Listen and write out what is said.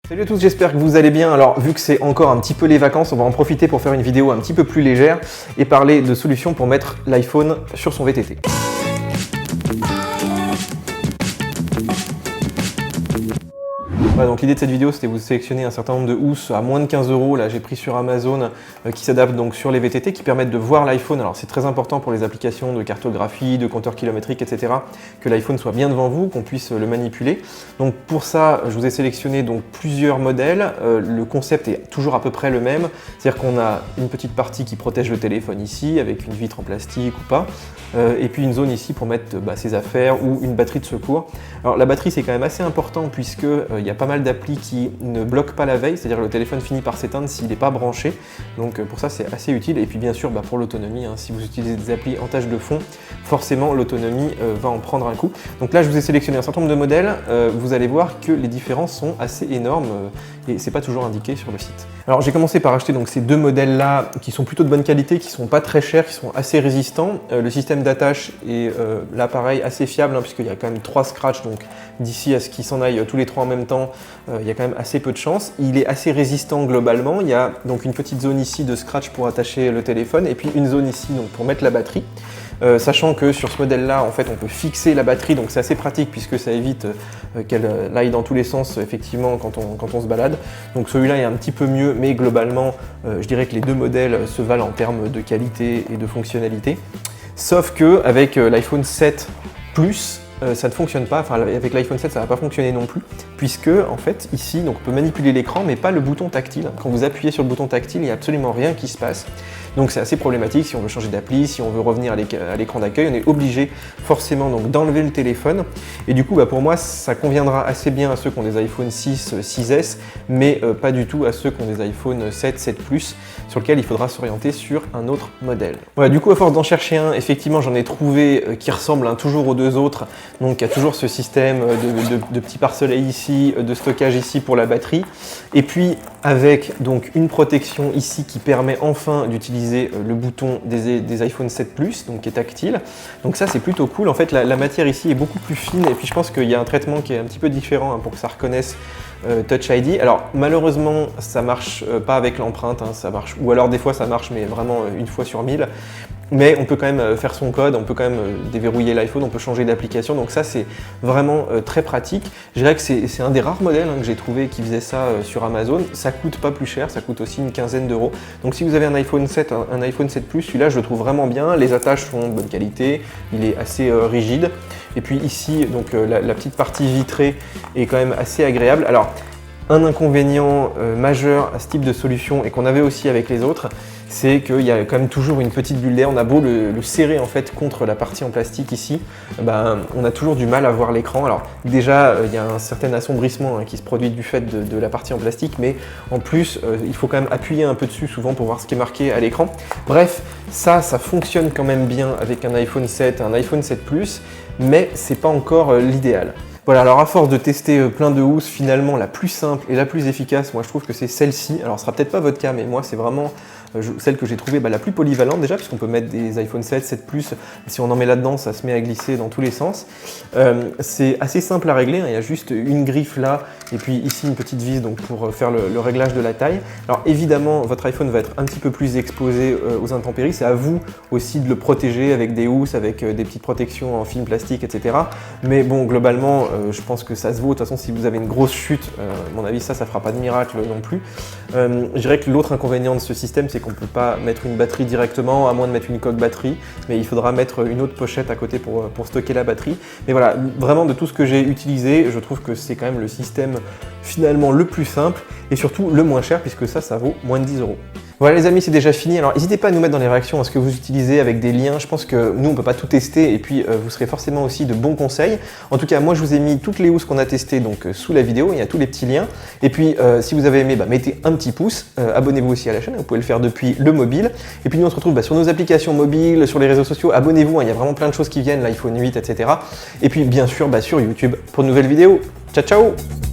Salut à tous, j'espère que vous allez bien. Alors vu que c'est encore un petit peu les vacances, on va en profiter pour faire une vidéo un petit peu plus légère et parler de solutions pour mettre l'iPhone sur son VTT. Voilà, donc l'idée de cette vidéo, c'était de vous sélectionner un certain nombre de housses à moins de 15 €. Là, j'ai pris sur Amazon qui s'adaptent donc sur les VTT, qui permettent de voir l'iPhone. Alors, c'est très important pour les applications de cartographie, de compteur kilométrique, etc., que l'iPhone soit bien devant vous, qu'on puisse le manipuler. Donc, pour ça, je vous ai sélectionné donc plusieurs modèles. Le concept est toujours à peu près le même, c'est-à-dire qu'on a une petite partie qui protège le téléphone ici, avec une vitre en plastique ou pas, et puis une zone ici pour mettre ses affaires ou une batterie de secours. Alors, la batterie, c'est quand même assez important puisque il y a pas mal d'applis qui ne bloquent pas la veille, c'est-à-dire le téléphone finit par s'éteindre s'il n'est pas branché, donc pour ça c'est assez utile. Et puis bien sûr pour l'autonomie, si vous utilisez des applis en tâche de fond, forcément l'autonomie va en prendre un coup. Donc là je vous ai sélectionné un certain nombre de modèles, vous allez voir que les différences sont assez énormes et c'est pas toujours indiqué sur le site. Alors j'ai commencé par acheter donc ces deux modèles là qui sont plutôt de bonne qualité, qui sont pas très chers, qui sont assez résistants. Le système d'attache est l'appareil assez fiable puisqu'il y a quand même 3 scratchs, donc d'ici à ce qu'ils s'en aillent tous les 3 en même temps, il y a quand même assez peu de chance. Il est assez résistant globalement. Il y a donc une petite zone ici de scratch pour attacher le téléphone et puis une zone ici donc pour mettre la batterie. Sachant que sur ce modèle là en fait on peut fixer la batterie, donc c'est assez pratique puisque ça évite qu'elle aille dans tous les sens effectivement quand on se balade. Donc celui-là est un petit peu mieux, mais globalement je dirais que les deux modèles se valent en termes de qualité et de fonctionnalité. Sauf que avec l'iPhone 7 Plus, ça ne fonctionne pas, enfin avec l'iPhone 7 ça va pas fonctionner non plus, puisque en fait ici donc, on peut manipuler l'écran mais pas le bouton tactile. Quand vous appuyez sur le bouton tactile, il n'y a absolument rien qui se passe. Donc c'est assez problématique si on veut changer d'appli, si on veut revenir à l'écran d'accueil, on est obligé forcément donc d'enlever le téléphone. Et du coup pour moi ça conviendra assez bien à ceux qui ont des iPhone 6, 6S, mais pas du tout à ceux qui ont des iPhone 7, 7 Plus, sur lequel il faudra s'orienter sur un autre modèle. Voilà, du coup à force d'en chercher un, effectivement j'en ai trouvé qui ressemble toujours aux deux autres. Donc il y a toujours ce système de petits pare-soleil ici, de stockage ici pour la batterie, et puis avec donc une protection ici qui permet enfin d'utiliser le bouton des iPhone 7 Plus, donc qui est tactile. Donc ça c'est plutôt cool. En fait la matière ici est beaucoup plus fine et puis je pense qu'il y a un traitement qui est un petit peu différent pour que ça reconnaisse Touch ID. Alors malheureusement ça marche pas avec l'empreinte, ça marche, ou alors des fois ça marche mais vraiment une fois sur 1000. Mais on peut quand même faire son code, on peut quand même déverrouiller l'iPhone, on peut changer d'application, donc ça c'est vraiment très pratique. Je dirais que c'est un des rares modèles que j'ai trouvé qui faisait ça sur Amazon. Ça coûte pas plus cher, ça coûte aussi une quinzaine d'euros. Donc si vous avez un iPhone 7, un iPhone 7 Plus, celui-là je le trouve vraiment bien. Les attaches sont de bonne qualité, il est assez rigide. Et puis ici, donc la petite partie vitrée est quand même assez agréable. Alors, un inconvénient majeur à ce type de solution et qu'on avait aussi avec les autres, c'est qu'il y a quand même toujours une petite bulle d'air. On a beau le serrer en fait contre la partie en plastique ici, on a toujours du mal à voir l'écran. Alors déjà il y a un certain assombrissement qui se produit du fait de la partie en plastique, mais en plus il faut quand même appuyer un peu dessus souvent pour voir ce qui est marqué à l'écran. Bref, ça fonctionne quand même bien avec un iPhone 7, un iPhone 7 Plus, mais c'est pas encore l'idéal. Voilà, alors à force de tester plein de housses, finalement la plus simple et la plus efficace, moi je trouve que c'est celle-ci. Alors ce sera peut-être pas votre cas, mais moi c'est vraiment celle que j'ai trouvée la plus polyvalente déjà, puisqu'on peut mettre des iPhone 7, 7 Plus, si on en met là-dedans, ça se met à glisser dans tous les sens. C'est assez simple à régler, il y a juste une griffe là, et puis ici une petite vis donc pour faire le réglage de la taille. Alors évidemment, votre iPhone va être un petit peu plus exposé aux intempéries, c'est à vous aussi de le protéger avec des housses, avec des petites protections en film plastique, etc. Mais bon, globalement, je pense que ça se vaut. De toute façon, si vous avez une grosse chute, à mon avis, ça fera pas de miracle non plus. Je dirais que l'autre inconvénient de ce système, c'est qu'on ne peut pas mettre une batterie directement, à moins de mettre une coque batterie, mais il faudra mettre une autre pochette à côté pour stocker la batterie. Mais voilà, vraiment de tout ce que j'ai utilisé, je trouve que c'est quand même le système finalement le plus simple et surtout le moins cher, puisque ça vaut moins de 10 €. Voilà les amis, c'est déjà fini. Alors n'hésitez pas à nous mettre dans les réactions ce que vous utilisez avec des liens. Je pense que nous on peut pas tout tester et puis vous serez forcément aussi de bons conseils. En tout cas moi je vous ai mis toutes les housses qu'on a testées donc sous la vidéo, il y a tous les petits liens. Et puis si vous avez aimé, mettez un petit pouce, abonnez-vous aussi à la chaîne, vous pouvez le faire depuis le mobile. Et puis nous on se retrouve sur nos applications mobiles, sur les réseaux sociaux, abonnez-vous, il y a vraiment plein de choses qui viennent, l'iPhone 8, etc. Et puis bien sûr sur YouTube pour de nouvelles vidéos. Ciao ciao!